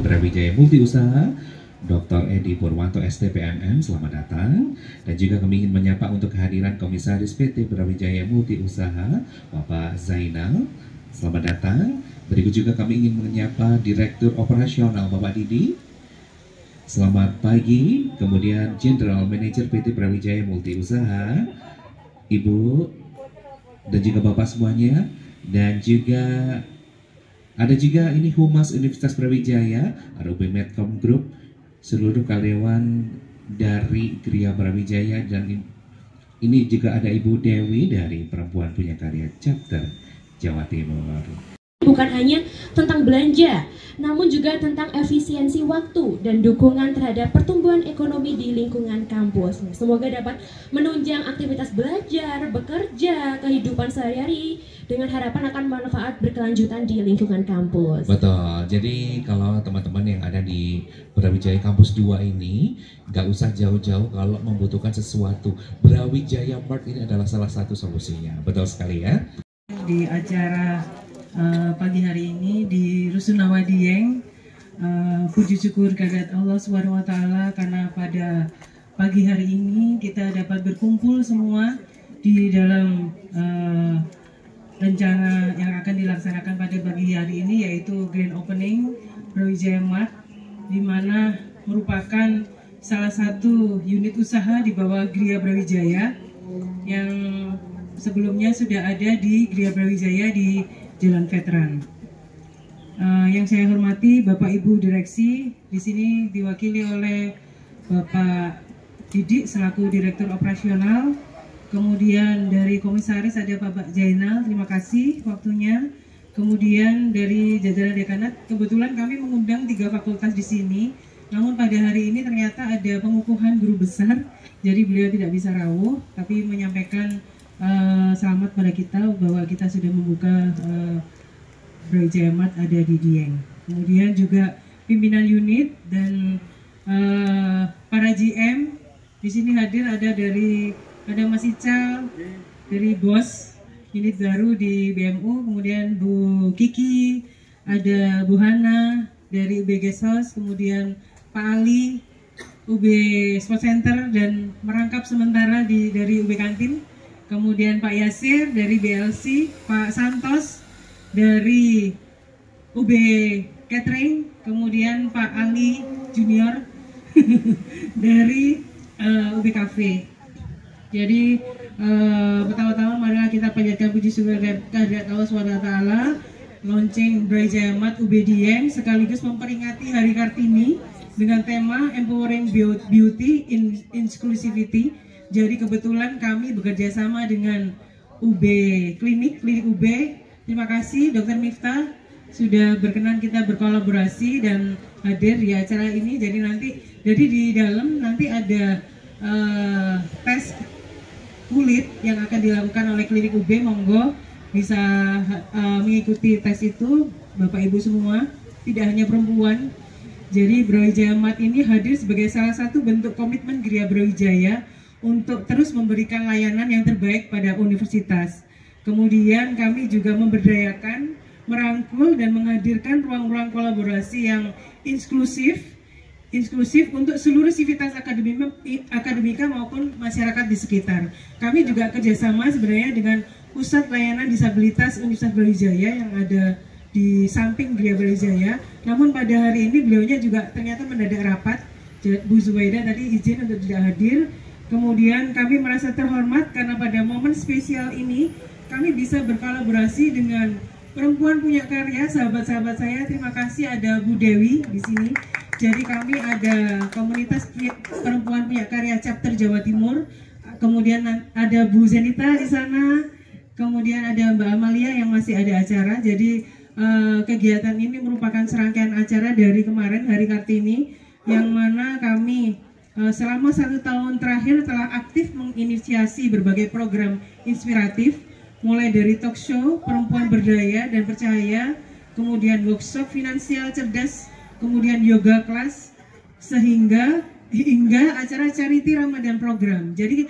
Brawijaya Multiusaha, Dr. Edi Purwanto STPMM, selamat datang. Dan juga kami ingin menyapa untuk kehadiran Komisaris PT Brawijaya Multiusaha, Bapak Zainal, selamat datang. Berikut juga kami ingin menyapa Direktur Operasional Bapak Didi, selamat pagi. Kemudian General Manager PT Brawijaya Multiusaha, Ibu, dan juga Bapak semuanya. Dan juga ada juga ini Humas Universitas Brawijaya, ada UB Medcom Group, seluruh karyawan dari Gria Brawijaya, dan ini juga ada Ibu Dewi dari Perempuan Punya Karya Chapter Jawa Timur. Bukan hanya tentang belanja, namun juga tentang efisiensi waktu dan dukungan terhadap pertumbuhan ekonomi di lingkungan kampus. Semoga dapat menunjang aktivitas belajar, bekerja, kehidupan sehari-hari dengan harapan akan manfaat berkelanjutan di lingkungan kampus. Betul, jadi kalau teman-teman yang ada di Brawijaya Kampus 2 ini nggak usah jauh-jauh kalau membutuhkan sesuatu, Brawijaya Mart ini adalah salah satu solusinya. Betul sekali ya. Di acara pagi hari ini di Rusunawa Dieng, puji syukur kehadirat Allah SWT karena pada pagi hari ini kita dapat berkumpul semua di dalam rencana yang akan dilaksanakan pada pagi hari ini, yaitu Grand Opening Brawijaya Mart, di mana merupakan salah satu unit usaha di bawah Gria Brawijaya yang sebelumnya sudah ada di Gria Brawijaya di Jalan Veteran. Yang saya hormati Bapak Ibu Direksi, di sini diwakili oleh Bapak Didi selaku Direktur Operasional. Kemudian dari Komisaris ada Bapak Zainal, terima kasih waktunya. Kemudian dari jajaran dekanat, kebetulan kami mengundang 3 fakultas di sini. Namun pada hari ini ternyata ada pengukuhan guru besar, jadi beliau tidak bisa rawuh, tapi menyampaikan selamat pada kita bahwa kita sudah membuka Brawijaya Mart ada di Dieng. Kemudian juga pimpinan unit dan para GM di sini hadir, ada Mas Ical dari BOS unit baru di BMU, kemudian Bu Kiki, ada Bu Hana dari UB Gesos, kemudian Pak Ali UB Sport Center dan merangkap sementara dari UB Kantin. Kemudian Pak Yasir dari BLC, Pak Santos dari UB Catering, kemudian Pak Ali Junior dari UB Cafe. Jadi pertama-tama marilah kita panjatkan puji syukur kehadirat Allah SWT, launching Brawijaya Mart UB Dieng sekaligus memperingati Hari Kartini dengan tema Empowering Beauty in Inclusivity. Jadi kebetulan kami bekerja sama dengan UB Klinik UB. Terima kasih Dr. Miftah sudah berkenan kita berkolaborasi dan hadir di acara ini. Jadi di dalam nanti ada tes kulit yang akan dilakukan oleh Klinik UB. Monggo bisa mengikuti tes itu Bapak Ibu semua, tidak hanya perempuan. Jadi Brawijaya Mart ini hadir sebagai salah satu bentuk komitmen Gria Brawijaya untuk terus memberikan layanan yang terbaik pada universitas. Kemudian kami juga memberdayakan, merangkul dan menghadirkan ruang-ruang kolaborasi yang inklusif inklusif untuk seluruh sivitas akademika maupun masyarakat di sekitar. Kami juga kerjasama sebenarnya dengan Pusat Layanan Disabilitas Universitas Brawijaya yang ada di samping Gria Brawijaya. Namun pada hari ini beliaunya juga ternyata mendadak rapat. Bu Zubaida tadi izin untuk tidak hadir. Kemudian kami merasa terhormat karena pada momen spesial ini kami bisa berkolaborasi dengan perempuan punya karya, sahabat-sahabat saya. Terima kasih ada Bu Dewi di sini. Jadi kami ada komunitas perempuan punya karya chapter Jawa Timur. Kemudian ada Bu Zenita di sana. Kemudian ada Mbak Amalia yang masih ada acara. Jadi kegiatan ini merupakan serangkaian acara dari kemarin Hari Kartini, yang mana kami selama 1 tahun terakhir telah aktif menginisiasi berbagai program inspiratif, mulai dari talk show, perempuan berdaya dan percaya, kemudian workshop finansial cerdas, kemudian yoga kelas, hingga acara charity Ramadan program. Jadi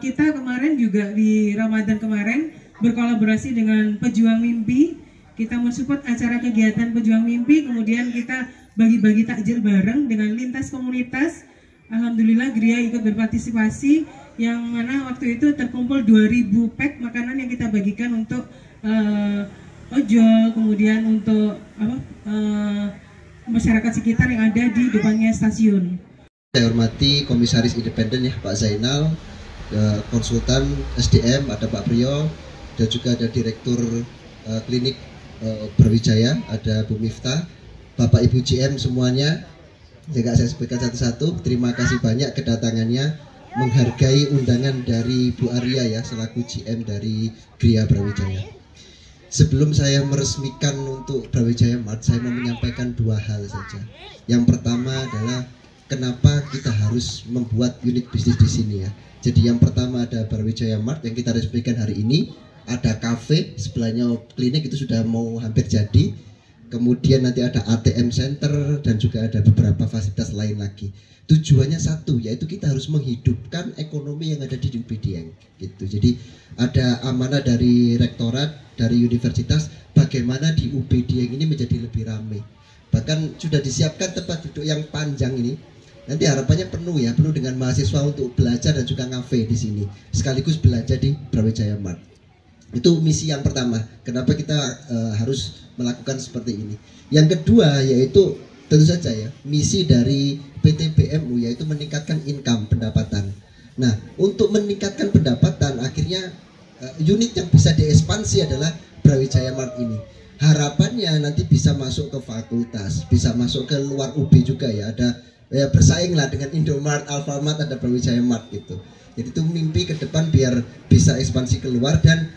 kita kemarin juga di Ramadan kemarin berkolaborasi dengan Pejuang Mimpi. Kita mensupport acara kegiatan Pejuang Mimpi, kemudian kita bagi-bagi takjil bareng dengan lintas komunitas. Alhamdulillah Gria ikut berpartisipasi, yang mana waktu itu terkumpul 2000 pack makanan yang kita bagikan untuk ojol, kemudian untuk masyarakat sekitar yang ada di depannya stasiun. Saya hormati Komisaris Independen ya Pak Zainal, konsultan SDM ada Pak Priyo, dan juga ada Direktur Klinik Brawijaya ada Bu Miftah, Bapak Ibu GM semuanya. Jika saya sebutkan satu-satu, terima kasih banyak kedatangannya, menghargai undangan dari Bu Arya ya selaku GM dari Gria Brawijaya. Sebelum saya meresmikan untuk Brawijaya Mart, saya mau menyampaikan 2 hal saja. Yang pertama adalah kenapa kita harus membuat unit bisnis di sini ya. Jadi yang pertama ada Brawijaya Mart yang kita resmikan hari ini, ada kafe sebelahnya klinik itu sudah mau hampir jadi. Kemudian nanti ada ATM Center dan juga ada beberapa fasilitas lain lagi. Tujuannya satu, yaitu kita harus menghidupkan ekonomi yang ada di UB Dieng gitu. Jadi ada amanah dari rektorat, dari universitas, bagaimana di UB Dieng ini menjadi lebih ramai. Bahkan sudah disiapkan tempat duduk yang panjang ini. Nanti harapannya penuh ya, penuh dengan mahasiswa untuk belajar dan juga ngafe di sini. Sekaligus belajar di Brawijaya Mart. Itu misi yang pertama. Kenapa kita harus melakukan seperti ini. Yang kedua yaitu tentu saja ya, misi dari PT BMU yaitu meningkatkan income, pendapatan. Nah, untuk meningkatkan pendapatan akhirnya unit yang bisa diekspansi adalah Brawijaya Mart ini. Harapannya nanti bisa masuk ke fakultas, bisa masuk ke luar UB juga ya. Ada ya bersaing lah dengan Indomart, Alfamart, ada Brawijaya Mart gitu. Jadi itu mimpi ke depan biar bisa ekspansi keluar dan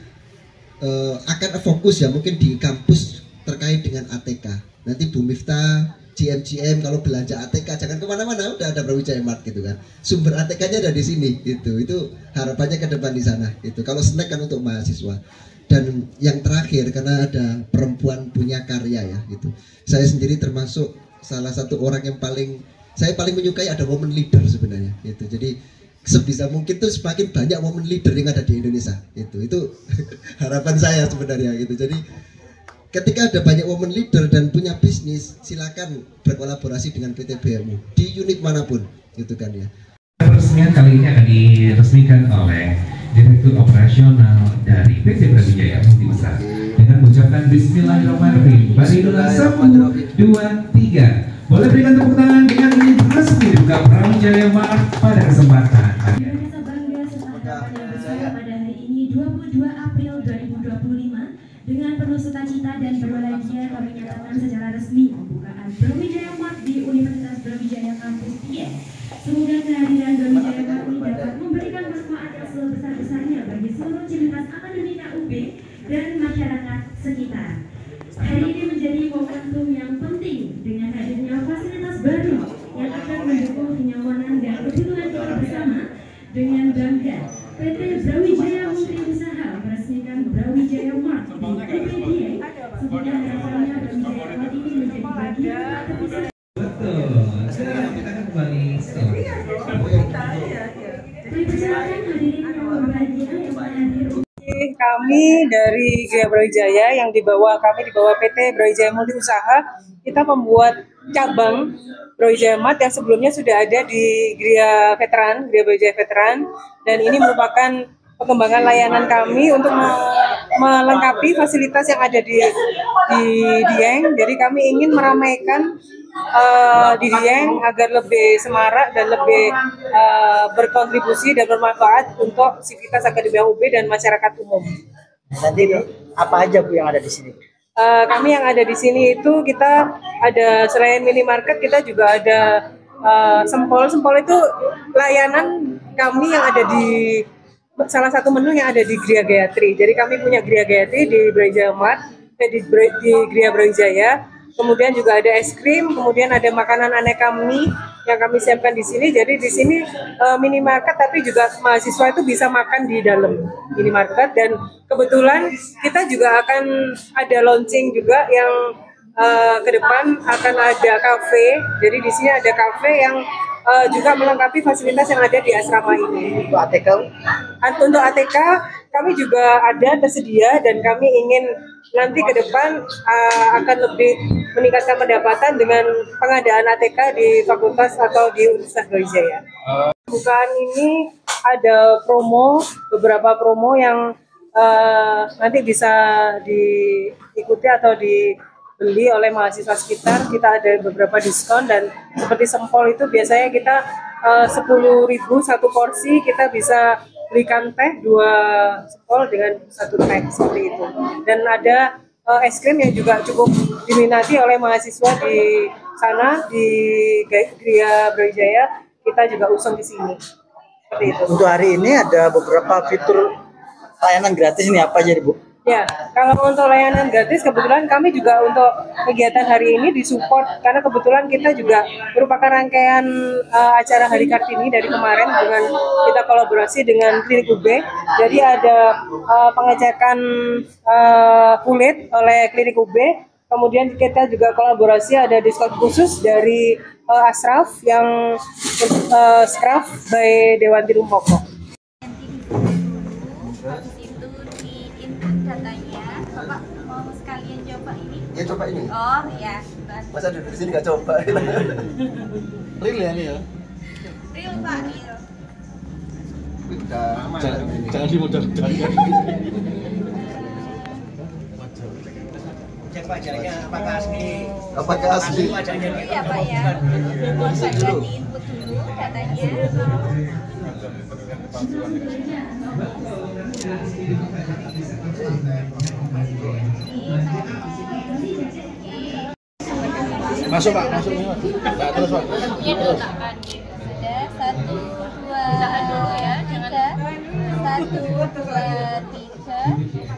akan fokus ya mungkin di kampus terkait dengan ATK. Nanti Bu Miftah, GM kalau belanja ATK jangan kemana-mana, udah ada Brawijaya Mart gitu kan. Sumber ATK-nya ada di sini gitu. Itu harapannya ke depan di sana. Itu kalau snack kan untuk mahasiswa. Dan yang terakhir karena ada perempuan punya karya ya gitu. Saya sendiri termasuk salah satu orang yang saya paling menyukai ada woman leader sebenarnya gitu. Jadi sebisa mungkin tuh semakin banyak woman leader yang ada di Indonesia itu harapan saya sebenarnya gitu. Jadi ketika ada banyak woman leader dan punya bisnis, silakan berkolaborasi dengan PT BMU di unit manapun gitu kan ya. Peresmian kali ini akan diresmikan oleh Direktur Operasional dari PT Brawijaya Multi Usaha dengan mengucapkan Bismillahirrahmanirrahim. Baridullah 1, 2, 3. Boleh berikan tepuk tangan dengan ini resmi dibuka Brawijaya Mart pada kesempatan. Rasa bangga setelah yang pada hari ini 22 April 2025 dengan penuh sukacita dan berbahagia kami nyatakan secara resmi pembukaan Brawijaya Mart di Universitas Brawijaya Kampus Dieng. Semoga kehadiran Brawijaya Mart ini dapat memberikan manfaat yang sebesar-besarnya bagi seluruh civitas akademika UB dan masyarakat sekitar. Hari ini menjadi momentum yang penting dengan hadirnya fasilitas baru yang akan mendukung kenyamanan dan kebutuhan kita bersama. Dengan bangga, PT Brawijaya Multi Usaha meresmikan Brawijaya Mart di UB Dieng. Semoga harapannya Brawijaya Mart ini menjadi bagian tak terpisah. Betul. Sekarang kita akan kembali setelah. Persilakan hadirin yang berbahagia yang hadir. Kami dari Gria Brawijaya yang kami di bawah PT Brawijaya Multi Usaha, kita membuat cabang Brawijaya Mart yang sebelumnya sudah ada di Gria Brawijaya Veteran, dan ini merupakan pengembangan layanan kami untuk melengkapi fasilitas yang ada di Dieng. Jadi kami ingin meramaikan di Dieng agar lebih semarak dan lebih berkontribusi dan bermanfaat untuk sivitas akademi UB dan masyarakat umum. Nanti apa aja Bu yang ada di sini? Kami yang ada di sini itu kita ada, selain minimarket kita juga ada Sempol. Sempol itu layanan kami yang ada di salah satu menu yang ada di Gria Gayatri. Jadi kami punya Gria Gayatri di Brawijaya Mart, di Gria Brawijaya. Kemudian juga ada es krim, kemudian ada makanan aneka mie yang kami siapkan di sini. Jadi di sini minimarket, tapi juga mahasiswa itu bisa makan di dalam minimarket. Dan kebetulan kita juga akan ada launching juga yang ke depan akan ada kafe. Jadi di sini ada kafe yang juga melengkapi fasilitas yang ada di asrama ini. Untuk ATK? Untuk ATK kami juga ada tersedia, dan kami ingin nanti ke depan akan lebih meningkatkan pendapatan dengan pengadaan ATK di fakultas atau di Universitas Brawijaya. Bukaan ini ada beberapa promo yang nanti bisa diikuti atau dibeli oleh mahasiswa sekitar. Kita ada beberapa diskon, dan seperti Sempol itu biasanya kita 10.000 satu porsi, kita bisa belikan teh 2 Sempol dengan 1 teh seperti itu. Dan ada es krim yang juga cukup diminati oleh mahasiswa di sana di Gria Brawijaya. Kita juga usung di sini. Seperti itu. Untuk hari ini ada beberapa fitur layanan gratis, ini apa aja Bu? Ya, kalau untuk layanan gratis kebetulan kami juga untuk kegiatan hari ini disupport, karena kebetulan kita juga merupakan rangkaian acara Hari Kartini dari kemarin dengan kita kolaborasi dengan Klinik UB. Jadi ada pengecekan kulit oleh Klinik UB. Kemudian kita juga kolaborasi, ada diskon khusus dari Ashraf yang Scrub by Dewanti Rumpoko. Habis itu di input datanya, Bapak mau sekalian coba ini? Ya coba ini. Oh ya. Masa duduk di sini nggak coba? Real ya ini ya? Real Pak, real. Jangan dimodal-modal. Cek wajahnya apakah asli? Apakah asli? Iya Pak ya. Bagian di input dulu datanya. Masuk Pak, masuk. Nah, terus Pak. Ini diletakkan. Sudah 1, 2, tahan dulu ya, 3. 1, 2, 3.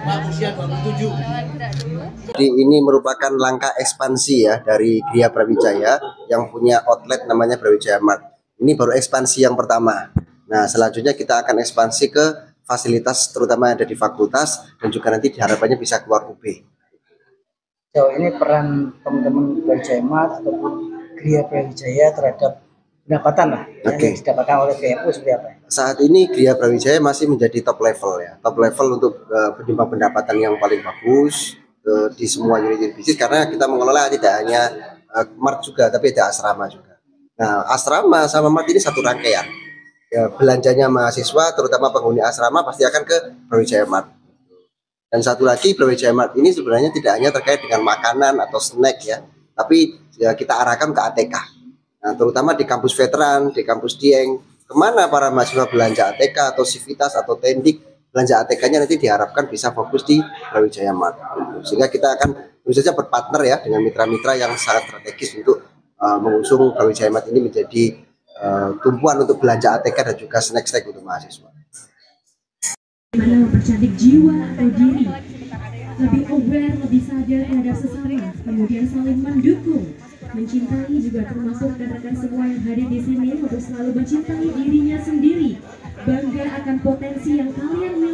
Pak, usia 27. Jangan gerak dulu. Jadi ini merupakan langkah ekspansi ya dari Gria Brawijaya yang punya outlet namanya Brawijaya Mart. Ini baru ekspansi yang pertama. Nah, selanjutnya kita akan ekspansi ke fasilitas terutama yang ada di fakultas, dan juga nanti diharapannya bisa keluar UB. Sejauh ini peran teman-teman Brawijaya Mart ataupun Gria Brawijaya terhadap pendapatan lah yang didapatkan oleh BMU seperti apa? Saat ini Gria Brawijaya masih menjadi top level ya, top level untuk penyumbang pendapatan yang paling bagus di semua unit bisnis, karena kita mengelola tidak hanya Mart juga, tapi ada asrama juga. Nah, asrama sama Mart ini satu rangkaian. Ya, belanjanya mahasiswa, terutama penghuni asrama, pasti akan ke Brawijaya Mart. Dan satu lagi, Brawijaya Mart ini sebenarnya tidak hanya terkait dengan makanan atau snack ya, tapi ya kita arahkan ke ATK. Nah, terutama di kampus veteran, di kampus Dieng, kemana para mahasiswa belanja ATK atau sivitas atau tendik, belanja ATK-nya nanti diharapkan bisa fokus di Brawijaya Mart. Sehingga kita akan tentu saja berpartner ya dengan mitra-mitra yang sangat strategis untuk mengusung Brawijaya Mart ini menjadi tumpuan untuk belanja ATK dan juga snack-snack untuk mahasiswa. Bagaimana mempercantik jiwa atau diri, lebih aware, lebih sadar terhadap sesama, kemudian saling mendukung, mencintai juga termasuk rekan-rekan semua yang hadir di sini untuk selalu mencintai dirinya sendiri, bangga akan potensi yang kalian miliki.